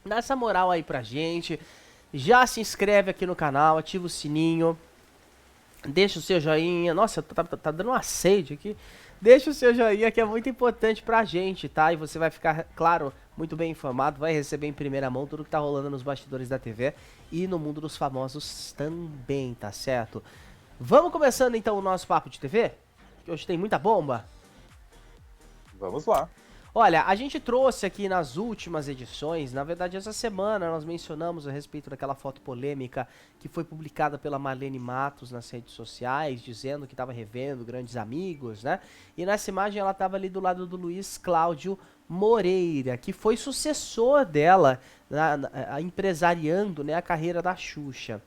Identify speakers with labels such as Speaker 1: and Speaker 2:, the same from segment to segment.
Speaker 1: Dá essa moral aí pra gente. Já se inscreve aqui no canal, ativa o sininho, deixa o seu joinha. Nossa, tá dando uma sede aqui. Deixa o seu joinha que é muito importante pra gente, tá? E você vai ficar, claro, muito bem informado, vai receber em primeira mão tudo que tá rolando nos bastidores da TV e no mundo dos famosos também, tá certo? Vamos começando então o nosso papo de TV? Que hoje tem muita bomba.
Speaker 2: Vamos lá.
Speaker 1: Olha, a gente trouxe aqui nas últimas edições, na verdade essa semana nós mencionamos a respeito daquela foto polêmica que foi publicada pela Marlene Matos nas redes sociais, dizendo que estava revendo grandes amigos, né? E nessa imagem ela estava ali do lado do Luiz Cláudio Moreira, que foi sucessor dela, empresariando, né, a carreira da Xuxa.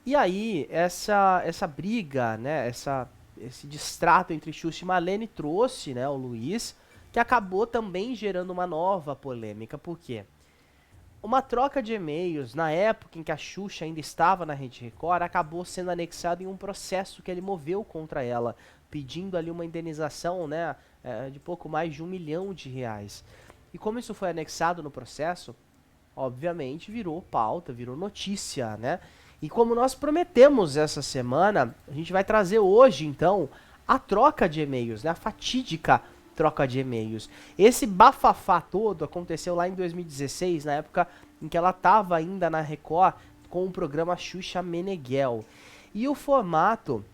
Speaker 1: E aí, essa briga, né, esse distrato entre Xuxa e Marlene trouxe, né, o Luiz, que acabou também gerando uma nova polêmica. Por quê? Uma troca de e-mails na época em que a Xuxa ainda estava na Rede Record acabou sendo anexado em um processo que ele moveu contra ela, pedindo ali uma indenização, né, de pouco mais de R$ 1 milhão. E como isso foi anexado no processo, obviamente virou pauta, virou notícia, né? E como nós prometemos essa semana, a gente vai trazer hoje, então, a troca de e-mails, né? A fatídica troca de e-mails. Esse bafafá todo aconteceu lá em 2016, na época em que ela estava ainda na Record com o programa Xuxa Meneghel. E o formato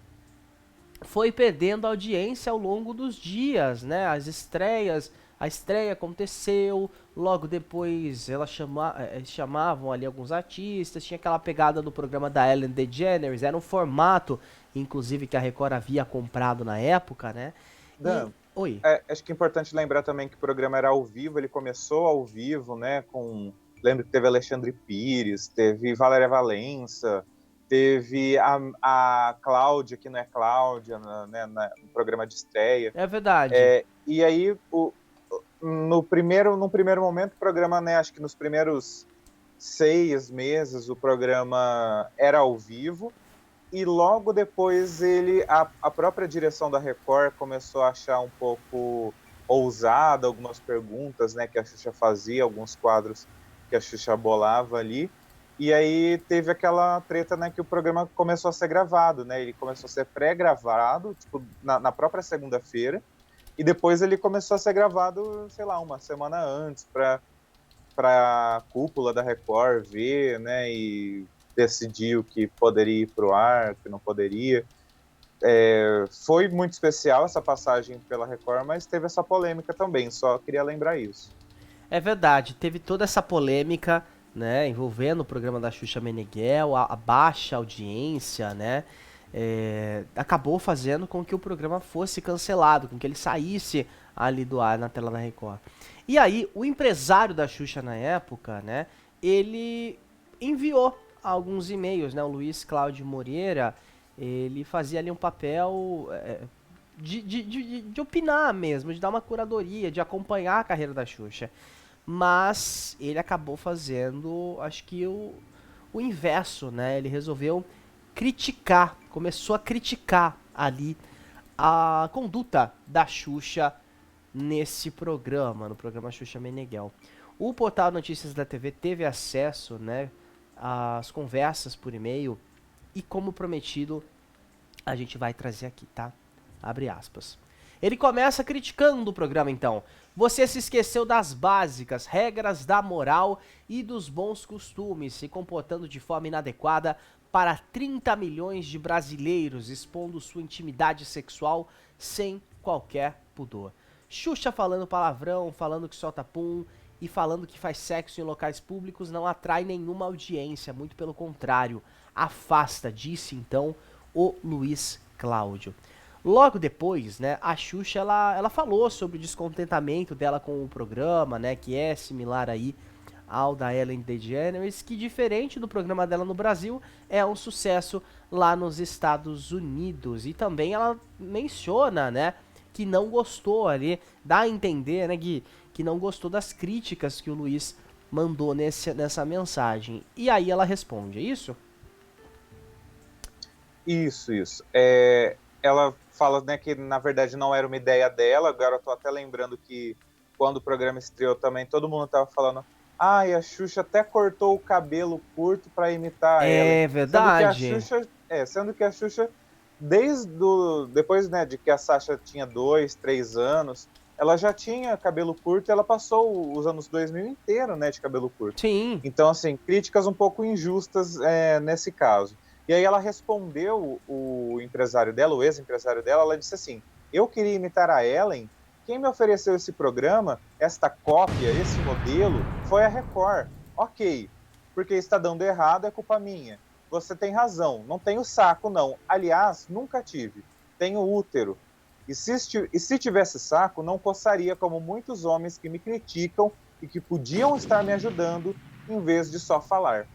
Speaker 1: foi perdendo audiência ao longo dos dias, né? A estreia aconteceu, logo depois chamavam ali alguns artistas, tinha aquela pegada do programa da Ellen DeGeneres, era um formato, inclusive, que a Record havia comprado na época, né? E,
Speaker 2: Dan,
Speaker 1: oi.
Speaker 2: acho que é importante lembrar também que o programa era ao vivo, ele começou ao vivo, né? Lembro que teve Alexandre Pires, teve Valéria Valença, teve a Cláudia, que não é Cláudia, no programa de estreia.
Speaker 1: É verdade.
Speaker 2: E aí, num primeiro momento, o programa, né? Acho que nos primeiros 6 meses, o programa era ao vivo. E logo depois a própria direção da Record começou a achar um pouco ousada algumas perguntas, né, que a Xuxa fazia, alguns quadros que a Xuxa bolava ali. E aí teve aquela treta, né, que o programa começou a ser gravado, né? Ele começou a ser pré-gravado, tipo, na própria segunda-feira, e depois ele começou a ser gravado, sei lá, uma semana antes, para a cúpula da Record ver, né, e decidir o que poderia ir para o ar, o que não poderia. Foi muito especial essa passagem pela Record, mas teve essa polêmica também, só queria lembrar isso.
Speaker 1: É verdade, teve toda essa polêmica, né, envolvendo o programa da Xuxa Meneghel, a baixa audiência, né, acabou fazendo com que o programa fosse cancelado, com que ele saísse ali do ar na tela da Record. E aí, o empresário da Xuxa na época, né, ele enviou alguns e-mails, né, o Luiz Cláudio Moreira, ele fazia ali um papel de opinar mesmo, de dar uma curadoria, de acompanhar a carreira da Xuxa. Mas ele acabou fazendo, acho que o inverso, né? Ele resolveu criticar, começou a criticar ali a conduta da Xuxa nesse programa, no programa Xuxa Meneghel. O portal Notícias da TV teve acesso, né, às conversas por e-mail e, como prometido, a gente vai trazer aqui, tá? Abre aspas. Ele começa criticando o programa então. Você se esqueceu das básicas, regras da moral e dos bons costumes, se comportando de forma inadequada para 30 milhões de brasileiros, expondo sua intimidade sexual sem qualquer pudor. Xuxa falando palavrão, falando que solta pum e falando que faz sexo em locais públicos não atrai nenhuma audiência, muito pelo contrário, afasta, disse então o Luiz Cláudio. Logo depois, né, a Xuxa ela falou sobre o descontentamento dela com o programa, né, que é similar aí ao da Ellen DeGeneres, que diferente do programa dela no Brasil, é um sucesso lá nos Estados Unidos. E também ela menciona, né, que não gostou ali, dá a entender, né, que não gostou das críticas que o Luiz mandou nessa mensagem. E aí ela responde, é isso?
Speaker 2: Isso. Ela fala, né, que na verdade não era uma ideia dela, agora eu tô até lembrando que quando o programa estreou também, todo mundo tava falando, Ai, a Xuxa até cortou o cabelo curto para imitar a Ellen.
Speaker 1: É verdade.
Speaker 2: Sendo que a Xuxa, depois, né, de que a Sasha tinha 2, 3 anos, ela já tinha cabelo curto e ela passou os anos 2000 inteiro, né, de cabelo curto.
Speaker 1: Sim.
Speaker 2: Então, assim, críticas um pouco injustas nesse caso. E aí ela respondeu o empresário dela, o ex-empresário dela, ela disse assim: eu queria imitar a Ellen. Quem me ofereceu esse programa, esta cópia, esse modelo, foi a Record. Ok, porque está dando errado, é culpa minha. Você tem razão, não tenho saco, não. Aliás, nunca tive. Tenho útero. E se tivesse saco, não coçaria como muitos homens que me criticam e que podiam estar me ajudando, em vez de só falar.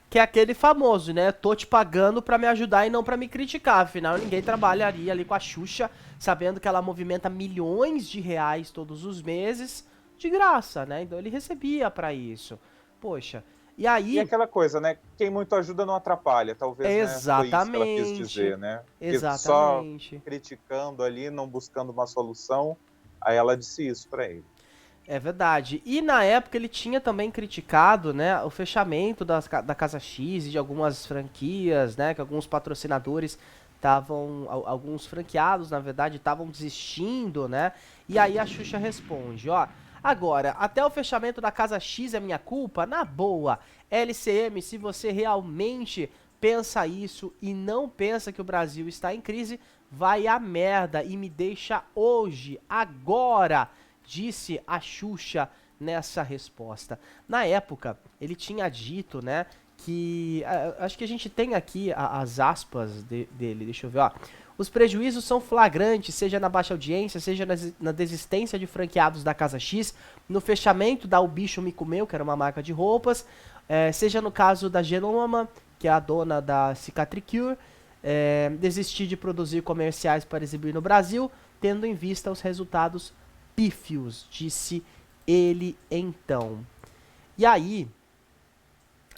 Speaker 1: Que é aquele famoso, né? Tô te pagando pra me ajudar e não pra me criticar. Afinal, ninguém trabalharia ali com a Xuxa, sabendo que ela movimenta milhões de reais todos os meses de graça, né? Então ele recebia pra isso. Poxa. E
Speaker 2: E
Speaker 1: aí,
Speaker 2: aquela coisa, né? Quem muito ajuda não atrapalha. Talvez, né? Foi isso que ela quis
Speaker 1: exatamente,
Speaker 2: dizer, né? Porque só
Speaker 1: exatamente.
Speaker 2: criticando ali, não buscando uma solução, aí ela disse isso para ele.
Speaker 1: É verdade. E na época ele tinha também criticado, né, o fechamento da Casa X e de algumas franquias, né, que alguns patrocinadores estavam, alguns franqueados, na verdade, estavam desistindo, né? E aí a Xuxa responde, ó, agora, até o fechamento da Casa X é minha culpa? Na boa. LCM, se você realmente pensa isso e não pensa que o Brasil está em crise, vai a merda e me deixa hoje, agora, disse a Xuxa nessa resposta. Na época, ele tinha dito, né, que acho que a gente tem aqui as aspas dele, deixa eu ver, ó. Os prejuízos são flagrantes, seja na baixa audiência, seja na desistência de franqueados da Casa X, no fechamento da O Bicho Me Comeu, que era uma marca de roupas, seja no caso da Genoma, que é a dona da Cicatricure, desistir de produzir comerciais para exibir no Brasil, tendo em vista os resultados pífios, disse ele então. E aí,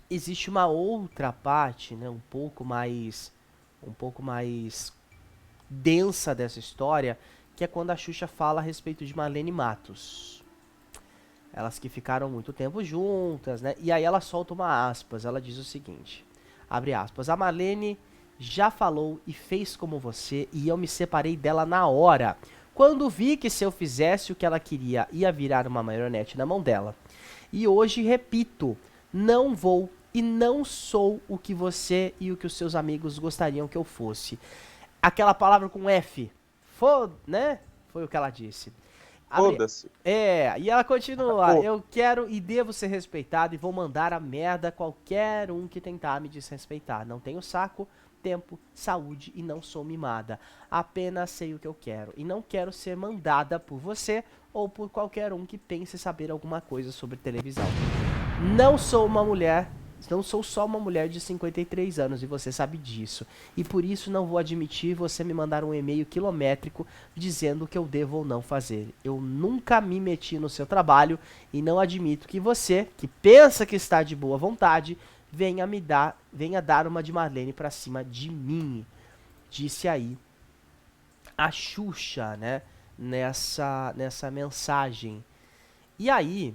Speaker 1: existe uma outra parte, né, um pouco mais densa dessa história, que é quando a Xuxa fala a respeito de Marlene Matos. Elas que ficaram muito tempo juntas, né? E aí ela solta uma aspas, ela diz o seguinte, abre aspas, a Marlene já falou e fez como você e eu me separei dela na hora. Quando vi que se eu fizesse o que ela queria, ia virar uma marionete na mão dela. E hoje, repito, não vou e não sou o que você e o que os seus amigos gostariam que eu fosse. Aquela palavra com F, né? Foi o que ela disse.
Speaker 2: Foda-se.
Speaker 1: E ela continua,
Speaker 2: Oh,
Speaker 1: eu quero e devo ser respeitado e vou mandar a merda qualquer um que tentar me desrespeitar. Não tenho saco, tempo, saúde e não sou mimada. Apenas sei o que eu quero e não quero ser mandada por você ou por qualquer um que pense saber alguma coisa sobre televisão. Não sou uma mulher, não sou só uma mulher de 53 anos e você sabe disso. E por isso não vou admitir você me mandar um e-mail quilométrico dizendo o que eu devo ou não fazer. Eu nunca me meti no seu trabalho e não admito que você, que pensa que está de boa vontade, venha dar uma de Marlene pra cima de mim. Disse aí a Xuxa, né, nessa mensagem. E aí,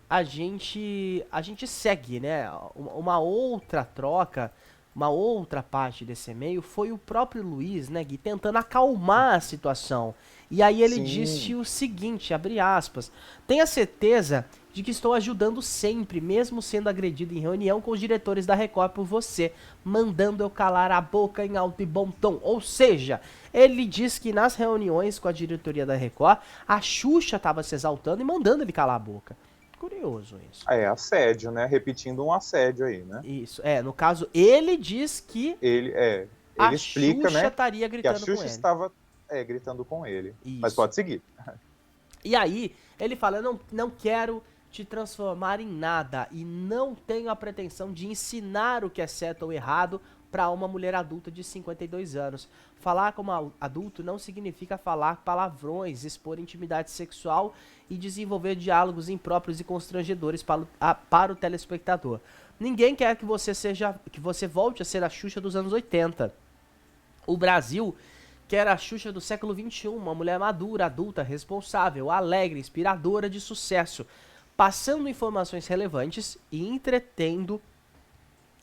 Speaker 1: a gente segue, né? Uma outra troca, uma outra parte desse e-mail foi o próprio Luiz, né, Gui, tentando acalmar a situação. E aí ele disse
Speaker 2: sim.
Speaker 1: o seguinte, abre aspas, tenha certeza de que estou ajudando sempre, mesmo sendo agredido em reunião com os diretores da Record por você, mandando eu calar a boca em alto e bom tom. Ou seja, ele diz que nas reuniões com a diretoria da Record, a Xuxa estava se exaltando e mandando ele calar a boca. Curioso isso.
Speaker 2: É assédio, né? Repetindo um assédio aí, né?
Speaker 1: Isso, no caso, ele diz que
Speaker 2: Ele
Speaker 1: a
Speaker 2: explica,
Speaker 1: Xuxa
Speaker 2: né,
Speaker 1: estaria
Speaker 2: que a
Speaker 1: gritando com
Speaker 2: Xuxa
Speaker 1: ele.
Speaker 2: estava gritando com ele. Mas
Speaker 1: Isso.
Speaker 2: pode seguir.
Speaker 1: E aí, ele fala, eu não quero te transformar em nada e não tenho a pretensão de ensinar o que é certo ou errado para uma mulher adulta de 52 anos. Falar como adulto não significa falar palavrões, expor intimidade sexual e desenvolver diálogos impróprios e constrangedores para o telespectador. Ninguém quer que você volte a ser a Xuxa dos anos 80. O Brasil quer a Xuxa do século XXI, uma mulher madura, adulta, responsável, alegre, inspiradora de sucesso. passando informações relevantes e entretendo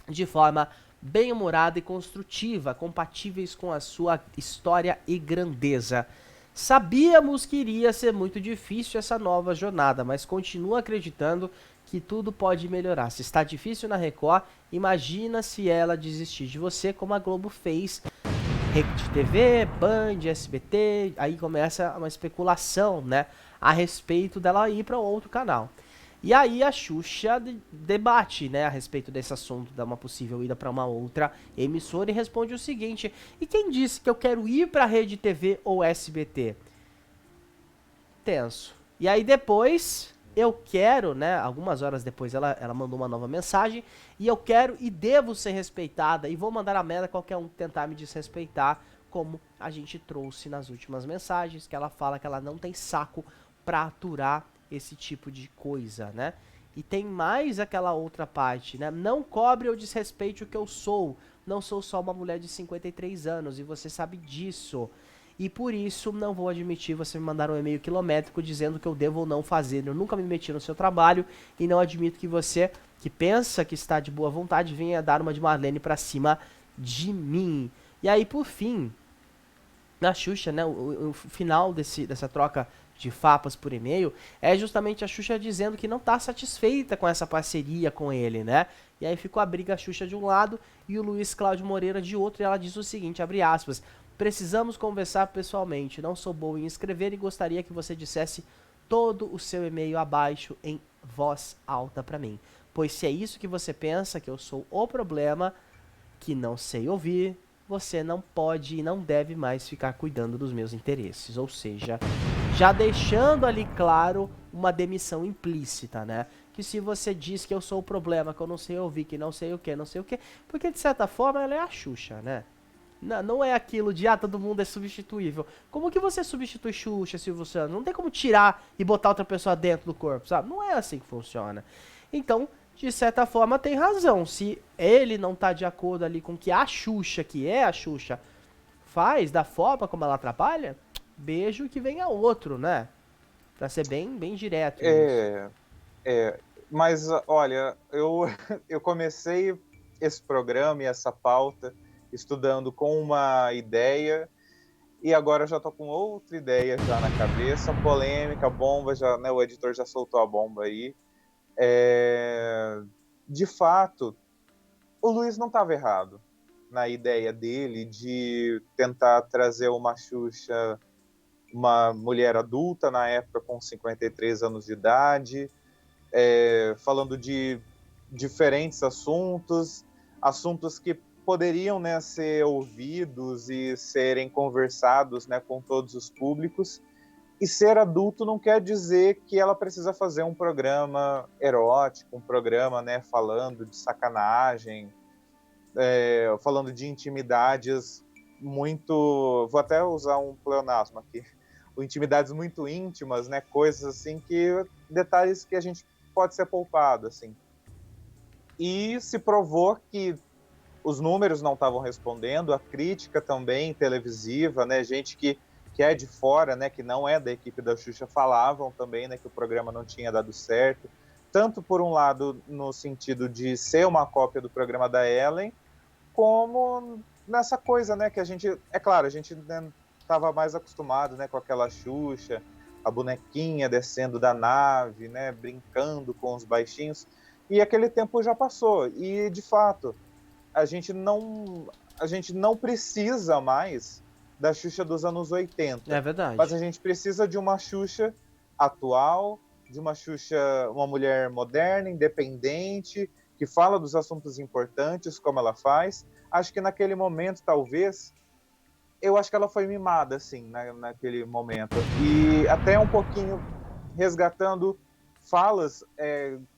Speaker 1: de forma bem-humorada e construtiva, compatíveis com a sua história e grandeza. Sabíamos que iria ser muito difícil essa nova jornada, mas continuo acreditando que tudo pode melhorar. Se está difícil na Record, imagina se ela desistir de você, como a Globo fez. Rede TV, Band, SBT, aí começa uma especulação, né, a respeito dela ir para outro canal. E aí a Xuxa debate, né, a respeito desse assunto, da uma possível ida para uma outra emissora e responde o seguinte: e quem disse que eu quero ir para Rede TV ou SBT? Tenso. E aí depois eu quero, né, algumas horas depois ela mandou uma nova mensagem, e eu quero e devo ser respeitada e vou mandar a merda qualquer um tentar me desrespeitar, como a gente trouxe nas últimas mensagens, que ela fala que ela não tem saco pra aturar esse tipo de coisa, né? E tem mais aquela outra parte, né? Não cobre ou desrespeite o que eu sou. Não sou só uma mulher de 53 anos e você sabe disso. E por isso não vou admitir você me mandar um e-mail quilométrico dizendo que eu devo ou não fazer. Eu nunca me meti no seu trabalho e não admito que você, que pensa que está de boa vontade, venha dar uma de Marlene pra cima de mim. E aí, por fim, na Xuxa, né, o final dessa troca de farpas por e-mail é justamente a Xuxa dizendo que não está satisfeita com essa parceria com ele, né? E aí ficou a briga, a Xuxa de um lado e o Luiz Cláudio Moreira de outro, e ela diz o seguinte, abre aspas: precisamos conversar pessoalmente, não sou boa em escrever e gostaria que você dissesse todo o seu e-mail abaixo em voz alta pra mim. Pois se é isso que você pensa, que eu sou o problema, que não sei ouvir, você não pode e não deve mais ficar cuidando dos meus interesses. Ou seja, já deixando ali claro uma demissão implícita, né? Que se você diz que eu sou o problema, que eu não sei ouvir, que não sei o que, não sei o que, porque de certa forma ela é a Xuxa, né? Não é aquilo de, todo mundo é substituível. Como que você substitui Xuxa, Silvio Santos? Não tem como tirar e botar outra pessoa dentro do corpo, sabe? Não é assim que funciona. Então, de certa forma, tem razão. Se ele não tá de acordo ali com que a Xuxa, que é a Xuxa, faz, da forma como ela trabalha, beijo que venha outro, né? Pra ser bem, bem direto nisso.
Speaker 2: Mas olha, eu comecei esse programa e essa pauta estudando com uma ideia e agora já tô com outra ideia já na cabeça, polêmica, bomba, já, né, o editor já soltou a bomba aí. De fato, o Luiz não estava errado na ideia dele de tentar trazer uma Xuxa, uma mulher adulta na época com 53 anos de idade, falando de diferentes assuntos que poderiam, né, ser ouvidos e serem conversados, né, com todos os públicos. E ser adulto não quer dizer que ela precisa fazer um programa erótico, um programa, né, falando de sacanagem, falando de intimidades muito... Vou até usar um pleonasmo aqui. Intimidades muito íntimas, né, coisas assim que... detalhes que a gente pode ser poupado, assim. E se provou que os números não estavam respondendo, a crítica também televisiva, né, gente que é de fora, né, que não é da equipe da Xuxa, falavam também, né, que o programa não tinha dado certo, tanto por um lado no sentido de ser uma cópia do programa da Ellen, como nessa coisa, né, que a gente, é claro, a gente estava mais acostumado, né, com aquela Xuxa, a bonequinha descendo da nave, né, brincando com os baixinhos, e aquele tempo já passou, e de fato, a gente não precisa mais da Xuxa dos anos 80.
Speaker 1: É verdade.
Speaker 2: Mas a gente precisa de uma Xuxa atual, de uma Xuxa, uma mulher moderna, independente, que fala dos assuntos importantes, como ela faz. Acho que naquele momento, talvez, eu acho que ela foi mimada, assim, naquele momento. E até um pouquinho resgatando falas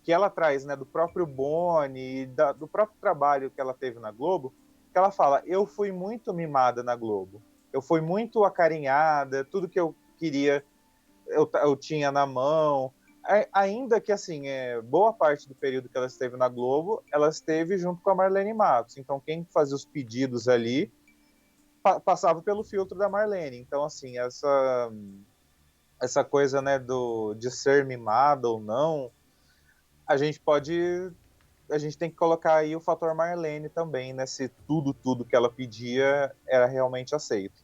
Speaker 2: que ela traz, né, do próprio Boni, do próprio trabalho que ela teve na Globo, que ela fala, eu fui muito mimada na Globo, eu fui muito acarinhada, tudo que eu queria eu tinha na mão, ainda que, assim, boa parte do período que ela esteve na Globo, ela esteve junto com a Marlene Matos, então quem fazia os pedidos ali passava pelo filtro da Marlene, então, assim, essa coisa, né, de ser mimada ou não, a gente tem que colocar aí o fator Marlene também, né? Se tudo que ela pedia era realmente aceito.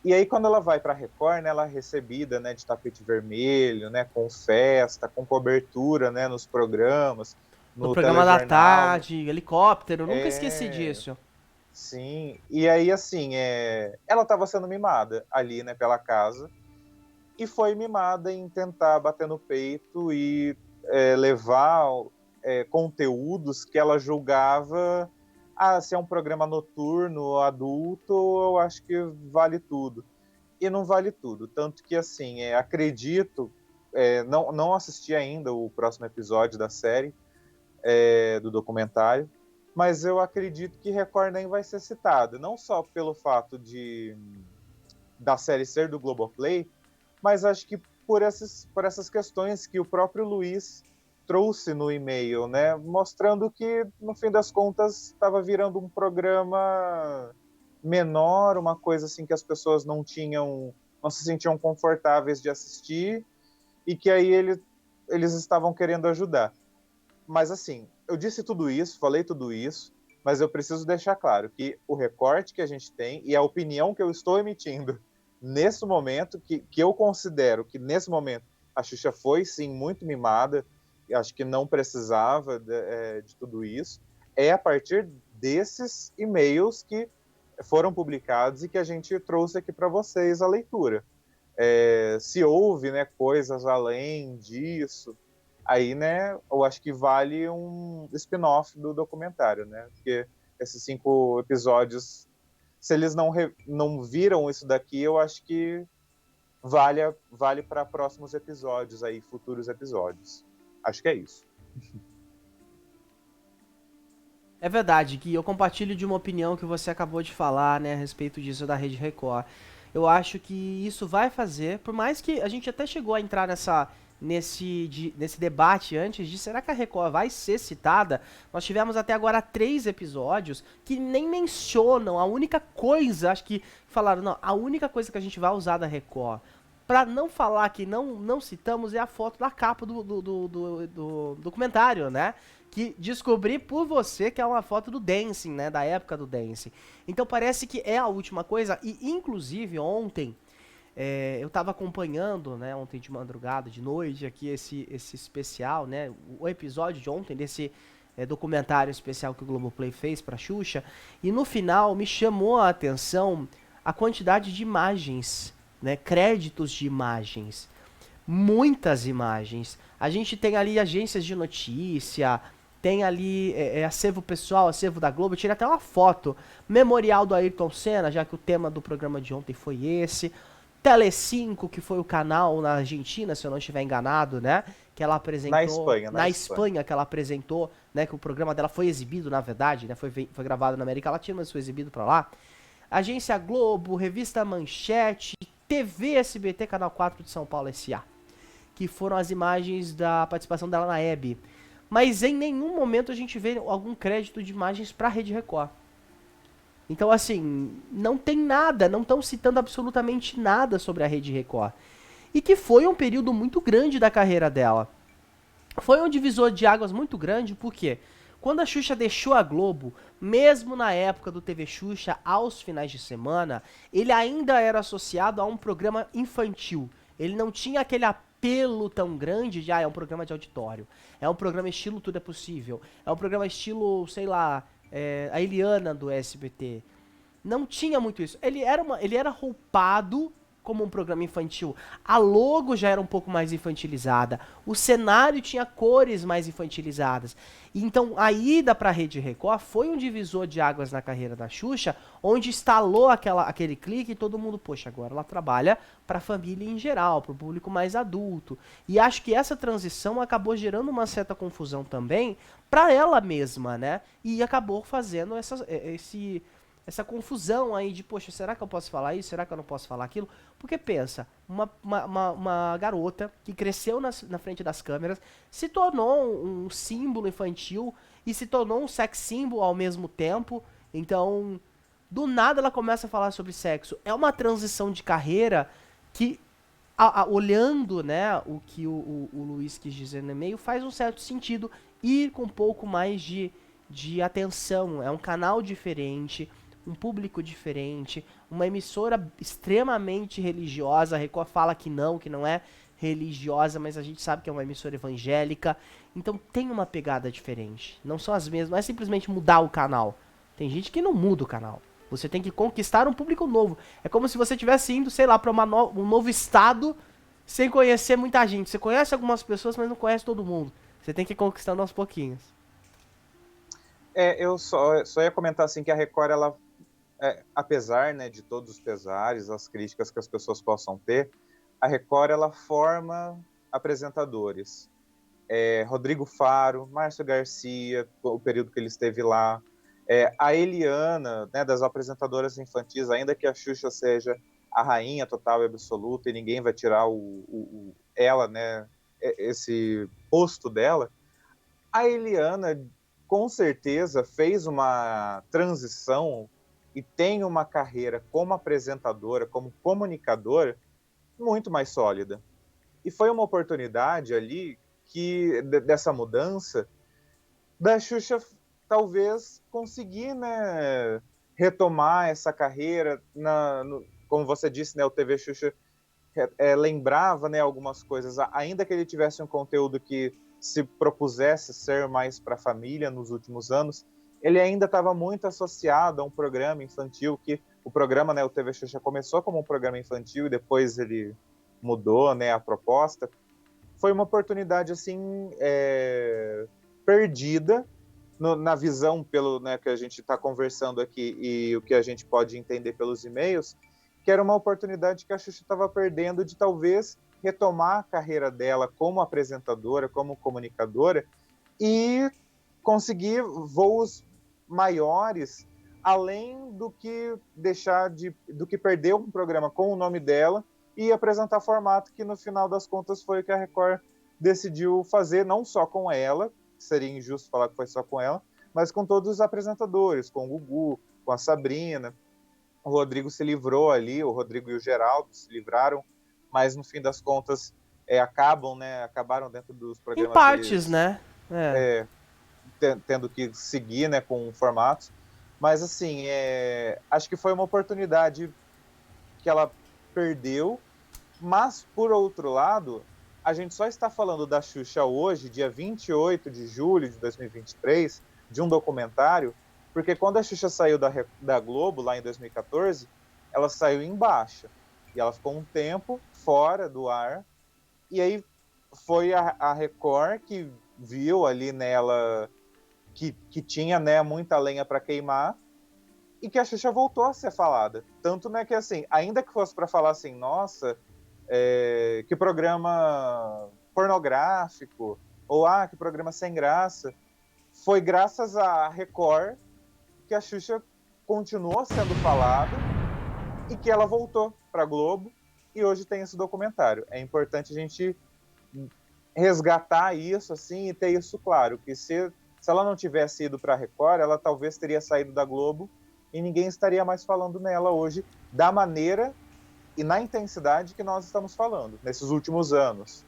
Speaker 2: E aí, quando ela vai para a Record, né, ela é recebida, né, de tapete vermelho, né, com festa, com cobertura, né, nos programas,
Speaker 1: No
Speaker 2: no
Speaker 1: programa da
Speaker 2: telejornal.
Speaker 1: tarde, helicóptero, nunca esqueci
Speaker 2: É,
Speaker 1: disso.
Speaker 2: sim. E aí, assim, ela estava sendo mimada ali, né, pela casa, e foi mimada em tentar bater no peito e levar conteúdos que ela julgava, se é um programa noturno, adulto, eu acho que vale tudo. E não vale tudo. Tanto que, assim, acredito, não assisti ainda o próximo episódio da série, do documentário, mas eu acredito que Record nem vai ser citada. Não só pelo fato da série ser do Globoplay, mas acho que por essas questões que o próprio Luiz trouxe no e-mail, né? Mostrando que, no fim das contas, estava virando um programa menor, uma coisa assim que as pessoas não se sentiam confortáveis de assistir, e que aí eles estavam querendo ajudar. Mas assim, eu disse tudo isso, falei tudo isso, mas eu preciso deixar claro que o recorte que a gente tem e a opinião que eu estou emitindo nesse momento, que eu considero que nesse momento a Xuxa foi sim muito mimada, e acho que não precisava de tudo isso, é a partir desses e-mails que foram publicados e que a gente trouxe aqui para vocês a leitura. Se houve, né, coisas além disso, aí, né, eu acho que vale um spin-off do documentário, né? Porque esses 5 episódios, se eles não viram isso daqui, eu acho que vale para próximos episódios aí, futuros episódios. Acho que é isso.
Speaker 1: É verdade, Gui, eu compartilho de uma opinião que você acabou de falar, né, a respeito disso da Rede Record. Eu acho que isso vai fazer, por mais que a gente até chegou a entrar nesse debate antes de será que a Record vai ser citada? Nós tivemos até agora 3 episódios que nem mencionam a única coisa, acho que falaram, não, a única coisa que a gente vai usar da Record pra não falar que não citamos é a foto da capa do documentário, né? Que descobri por você que é uma foto do Dancing, né? Da época do Dancing. Então parece que é a última coisa. E inclusive ontem eu tava acompanhando, né? Ontem de madrugada, de noite, aqui esse especial, né? O episódio de ontem desse documentário especial que o Globoplay fez pra Xuxa. E no final me chamou a atenção a quantidade de imagens, né? Créditos de imagens. Muitas imagens. A gente tem ali agências de notícia, tem ali acervo pessoal, acervo da Globo, tira até uma foto. Memorial do Ayrton Senna, já que o tema do programa de ontem foi esse. Tele5, que foi o canal na Argentina, se eu não estiver enganado, né? Que ela
Speaker 2: Na
Speaker 1: apresentou.
Speaker 2: Espanha,
Speaker 1: Na Espanha, que ela apresentou, né? Que o programa dela foi exibido, na verdade, né? Foi gravado na América Latina, mas foi exibido pra lá. Agência Globo, Revista Manchete, TV SBT, Canal 4 de São Paulo S.A. Que foram as imagens da participação dela na Hebe. Mas em nenhum momento a gente vê algum crédito de imagens pra Rede Record. Então, assim, não tem nada, não estão citando absolutamente nada sobre a Rede Record. E que foi um período muito grande da carreira dela. Foi um divisor de águas muito grande, porque quando a Xuxa deixou a Globo, mesmo na época do TV Xuxa, aos finais de semana, ele ainda era associado a um programa infantil. Ele não tinha aquele apelo tão grande de, é um programa de auditório. É um programa estilo Tudo é Possível. É um programa estilo, sei lá, a Eliana do SBT. Não tinha muito isso. Ele era roupado como um programa infantil. A logo já era um pouco mais infantilizada. O cenário tinha cores mais infantilizadas. Então a ida para a Rede Record foi um divisor de águas na carreira da Xuxa, onde instalou aquele clique e todo mundo, poxa, agora ela trabalha para a família em geral, para o público mais adulto. E acho que essa transição acabou gerando uma certa confusão também para ela mesma, né? E acabou fazendo essa confusão aí de, poxa, será que eu posso falar isso? Será que eu não posso falar aquilo? Porque pensa, uma garota que cresceu na frente das câmeras, se tornou um símbolo infantil e se tornou um sex symbol ao mesmo tempo. Então, do nada ela começa a falar sobre sexo. É uma transição de carreira que olhando, né, o que o Luiz quis dizer no e-mail, faz um certo sentido ir com um pouco mais de atenção. É um canal diferente, um público diferente, uma emissora extremamente religiosa. A Record fala que não é religiosa, mas a gente sabe que é uma emissora evangélica. Então tem uma pegada diferente. Não são as mesmas, não é simplesmente mudar o canal. Tem gente que não muda o canal. Você tem que conquistar um público novo. É como se você estivesse indo, sei lá, para um novo estado sem conhecer muita gente. Você conhece algumas pessoas, mas não conhece todo mundo. Você tem que ir conquistando aos pouquinhos.
Speaker 2: Eu só ia comentar assim que a Record, ela, apesar, né, de todos os pesares, as críticas que as pessoas possam ter, a Record, ela forma apresentadores. Rodrigo Faro, Márcio Garcia, o período que ele esteve lá, a Eliana, né, das apresentadoras infantis, ainda que a Xuxa seja a rainha total e absoluta e ninguém vai tirar ela, né, esse posto dela, a Eliana com certeza fez uma transição e tem uma carreira como apresentadora, como comunicadora, muito mais sólida. E foi uma oportunidade ali dessa mudança da Xuxa talvez conseguir, né, retomar essa carreira como você disse, né, o TV Xuxa lembrava, né, algumas coisas, ainda que ele tivesse um conteúdo que se propusesse ser mais para a família nos últimos anos, ele ainda estava muito associado a um programa infantil, que o programa, né, o TV Xuxa começou como um programa infantil e depois ele mudou, né, a proposta. Foi uma oportunidade assim perdida na visão pelo, né, que a gente está conversando aqui e o que a gente pode entender pelos e-mails, que era uma oportunidade que a Xuxa estava perdendo de talvez retomar a carreira dela como apresentadora, como comunicadora e conseguir voos maiores, além do que do que perder um programa com o nome dela e apresentar formato que no final das contas foi o que a Record decidiu fazer, não só com ela, seria injusto falar que foi só com ela, mas com todos os apresentadores, com o Gugu, com a Sabrina. O Rodrigo se livrou ali, o Rodrigo e o Geraldo se livraram, mas no fim das contas acabaram dentro dos
Speaker 1: Em
Speaker 2: programas
Speaker 1: partes,
Speaker 2: deles
Speaker 1: né?
Speaker 2: tendo que seguir, né, com formatos. Mas assim, acho que foi uma oportunidade que ela perdeu, mas por outro lado, a gente só está falando da Xuxa hoje, dia 28 de julho de 2023, de um documentário, porque quando a Xuxa saiu da Globo, lá em 2014, ela saiu em baixa. E ela ficou um tempo fora do ar. E aí foi a Record que viu ali nela que tinha, né, muita lenha para queimar e que a Xuxa voltou a ser falada. Tanto, né, que assim, ainda que fosse para falar assim, nossa, que programa pornográfico, ou que programa sem graça, foi graças à Record que a Xuxa continuou sendo falada e que ela voltou para a Globo e hoje tem esse documentário. É importante a gente resgatar isso assim e ter isso claro, que se ela não tivesse ido para a Record, ela talvez teria saído da Globo e ninguém estaria mais falando nela hoje da maneira e na intensidade que nós estamos falando nesses últimos anos.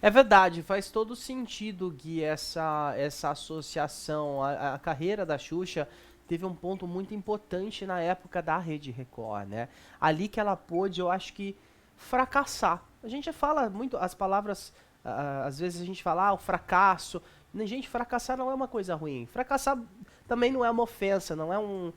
Speaker 1: É verdade, faz todo sentido, Gui, essa associação. A carreira da Xuxa teve um ponto muito importante na época da Rede Record, né? Ali que ela pôde, eu acho que, fracassar. A gente fala muito, as palavras, às vezes a gente fala, o fracasso. Gente, fracassar não é uma coisa ruim. Fracassar também não é uma ofensa, não é um...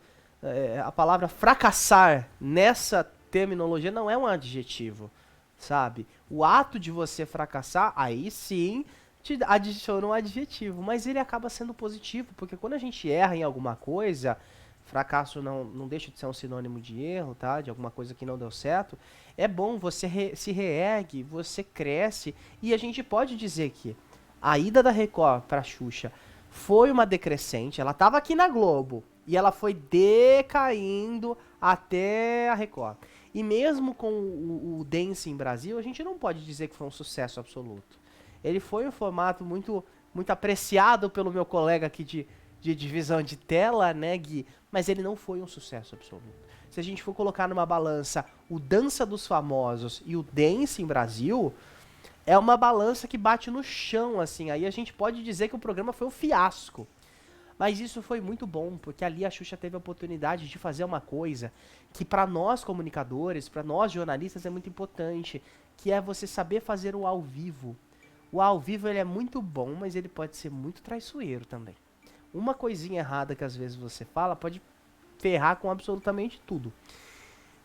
Speaker 1: a palavra fracassar nessa terminologia não é um adjetivo, sabe? O ato de você fracassar, aí sim te adiciona um adjetivo, mas ele acaba sendo positivo, porque quando a gente erra em alguma coisa, fracasso não deixa de ser um sinônimo de erro, tá? De alguma coisa que não deu certo, é bom, você se reergue, você cresce, e a gente pode dizer que a ida da Record pra Xuxa foi uma decrescente, ela tava aqui na Globo, e ela foi decaindo até a Record. E mesmo com o Dancing Brasil, a gente não pode dizer que foi um sucesso absoluto. Ele foi um formato muito, muito apreciado pelo meu colega aqui de divisão de tela, né, Gui? Mas ele não foi um sucesso absoluto. se a gente for colocar numa balança o Dança dos Famosos e o Dance em Brasil, é uma balança que bate no chão, assim. Aí a gente pode dizer que o programa foi um fiasco. Mas isso foi muito bom, porque ali a Xuxa teve a oportunidade de fazer uma coisa que para nós comunicadores, para nós jornalistas é muito importante, que é você saber fazer o ao vivo. O ao vivo ele é muito bom, mas ele pode ser muito traiçoeiro também. Uma coisinha errada que às vezes você fala pode ferrar com absolutamente tudo.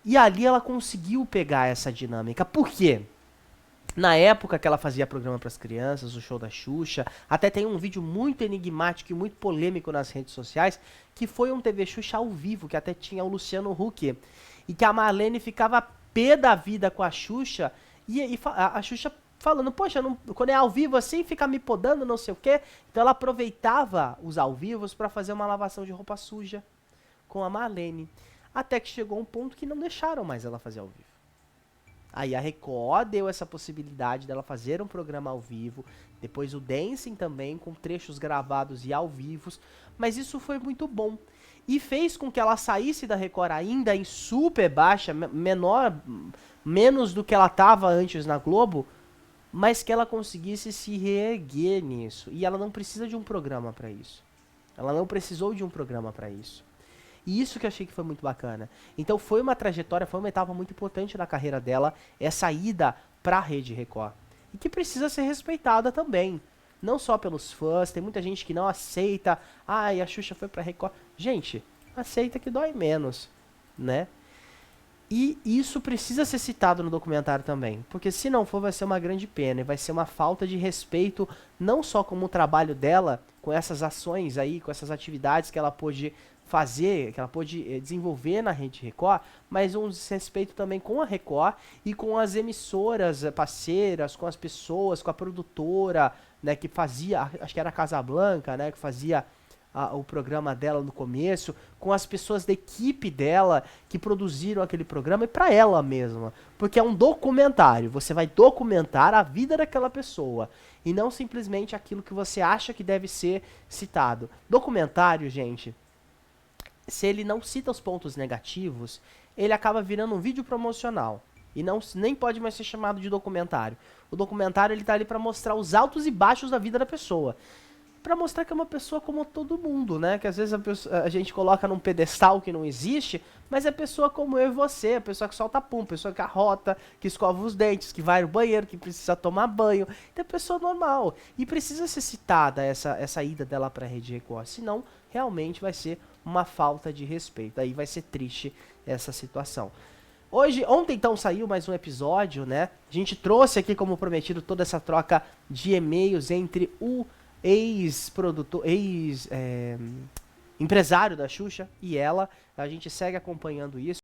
Speaker 1: E ali ela conseguiu pegar essa dinâmica. Por quê? Na época que ela fazia programa para as crianças, o show da Xuxa, até tem um vídeo muito enigmático e muito polêmico nas redes sociais, que foi um TV Xuxa ao vivo, que até tinha o Luciano Huck, e que a Marlene ficava pé da vida com a Xuxa, e a Xuxa falando, poxa, não, quando é ao vivo assim, fica me podando, não sei o quê. Então ela aproveitava os ao vivos para fazer uma lavação de roupa suja com a Marlene. Até que chegou um ponto que não deixaram mais ela fazer ao vivo. Aí a Record deu essa possibilidade dela fazer um programa ao vivo, depois o Dancing também, com trechos gravados e ao vivo, mas isso foi muito bom. E fez com que ela saísse da Record ainda em super baixa, menos do que ela estava antes na Globo, mas que ela conseguisse se reerguer nisso. E ela não precisa de um programa para isso. Ela não precisou de um programa para isso. E isso que eu achei que foi muito bacana. Então foi uma trajetória, foi uma etapa muito importante na carreira dela, essa ida pra Rede Record. E que precisa ser respeitada também. Não só pelos fãs, tem muita gente que não aceita. Ai, a Xuxa foi pra Record. Gente, aceita que dói menos, né? E isso precisa ser citado no documentário também. Porque se não for, vai ser uma grande pena. E vai ser uma falta de respeito, não só como o trabalho dela, com essas ações aí, com essas atividades que ela pôde fazer, que ela pôde desenvolver na Rede Record, mas um desrespeito também com a Record e com as emissoras parceiras, com as pessoas, com a produtora, né, que fazia, acho que era a Casablanca, né, que fazia o programa dela no começo, com as pessoas da equipe dela que produziram aquele programa e para ela mesma, porque é um documentário, você vai documentar a vida daquela pessoa e não simplesmente aquilo que você acha que deve ser citado. Documentário, gente, se ele não cita os pontos negativos, ele acaba virando um vídeo promocional. E não, nem pode mais ser chamado de documentário. O documentário ele tá ali para mostrar os altos e baixos da vida da pessoa. Para mostrar que é uma pessoa como todo mundo, né? Que às vezes a gente coloca num pedestal que não existe, mas é pessoa como eu e você, a pessoa que solta pum, pessoa que arrota, que escova os dentes, que vai no banheiro, que precisa tomar banho. Então é pessoa normal. E precisa ser citada essa ida dela pra Rede Record, senão realmente vai ser uma falta de respeito. Aí vai ser triste essa situação. Ontem então saiu mais um episódio, né? A gente trouxe aqui como prometido toda essa troca de e-mails entre o empresário da Xuxa e ela. A gente segue acompanhando isso.